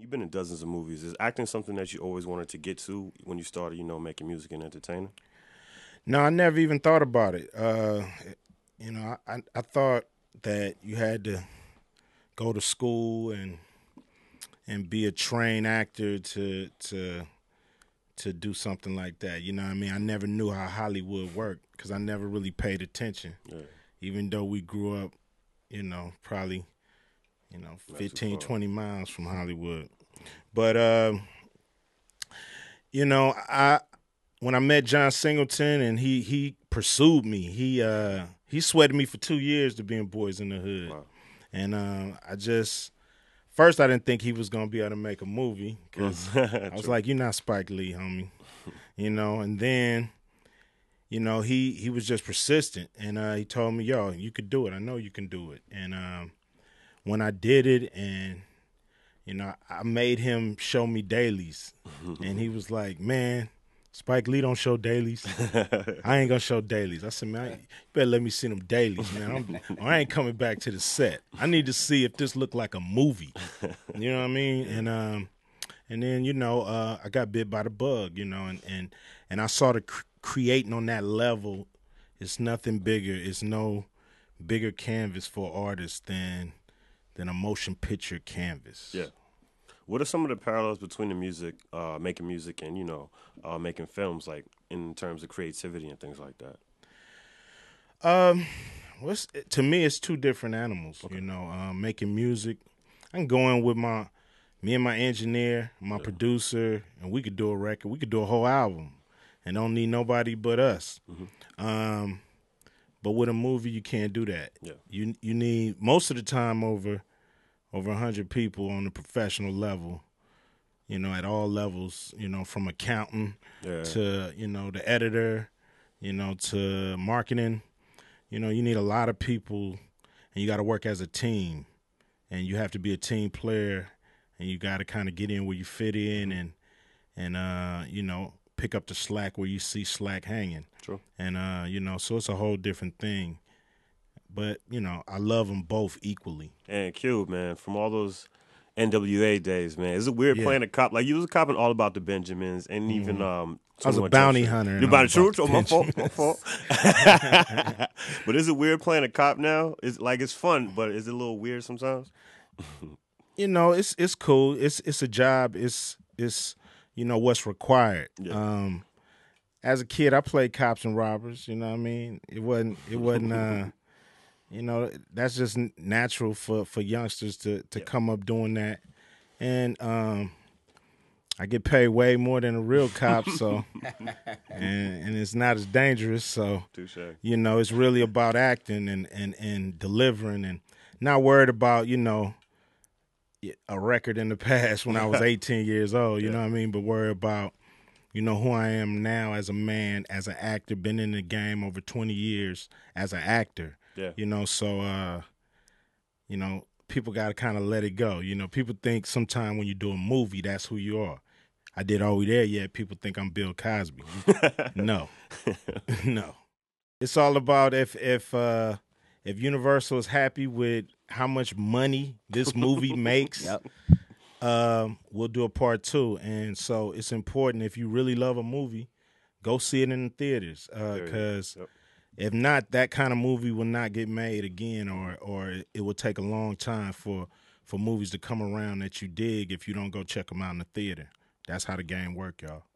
You've been in dozens of movies. Is acting something that you always wanted to get to when you started, making music and entertaining? No, I never even thought about it. I thought that you had to go to school and be a trained actor to do something like that. You know what I mean? I never knew how Hollywood worked because I never really paid attention. Yeah, Even though we grew up, probably, not too 15, far. 20 miles from Hollywood. But, I when I met John Singleton and he pursued me, he sweated me for 2 years to be in Boyz N The Hood. Wow. And first I didn't think he was going to be able to make a movie because I was like, you're not Spike Lee, homie. And then, he was just persistent. And he told me, yo, you could do it. I know you can do it. And when I did it and, I made him show me dailies. And he was like, man, Spike Lee don't show dailies. I ain't gonna show dailies. I said, man, you better let me see them dailies, man. I ain't coming back to the set. I need to see if this looked like a movie. You know what I mean? And then I got bit by the bug, and I saw the creating on that level. It's nothing bigger. It's no bigger canvas for artists than a motion picture canvas. Yeah. What are some of the parallels between the music, making music, and making films, like in terms of creativity and things like that? To me, it's two different animals. Okay. Making music, I can go in with me and my engineer, my producer, and we could do a record. We could do a whole album, and don't need nobody but us. Mm-hmm. But with a movie, you can't do that. Yeah. You need most of the time over 100 people on the professional level, at all levels, from accountant to, the editor, to marketing. You need a lot of people, and you got to work as a team, and you have to be a team player, and you got to kind of get in where you fit in and pick up the slack where you see slack hanging. True. And, so it's a whole different thing. But, I love them both equally. And Cube, man, from all those NWA days, man, is it weird playing a cop? Like, you was a cop in All About the Benjamins, and even I was a bounty hunter. You're about the truth? Oh, my fault. But is it weird playing a cop now? It's fun, but is it a little weird sometimes? It's cool. It's a job. It's what's required. Yeah. As a kid, I played cops and robbers. You know what I mean? It wasn't. That's just natural for youngsters to come up doing that. And I get paid way more than a real cop, so and it's not as dangerous. So Touché. It's really about acting and delivering and not worried about, a record in the past when I was 18 years old, you know what I mean? But worry about, who I am now as a man, as an actor, been in the game over 20 years as an actor. Yeah. So people got to kind of let it go. People think sometime when you do a movie, that's who you are. I did Are We There Yet? People think I'm Bill Cosby. No. No. It's all about if Universal is happy with how much money this movie makes, we'll do a part 2. And so it's important, if you really love a movie, go see it in the theaters. Because if not, that kind of movie will not get made again, or it will take a long time for movies to come around that you dig if you don't go check them out in the theater. That's how the game work, y'all.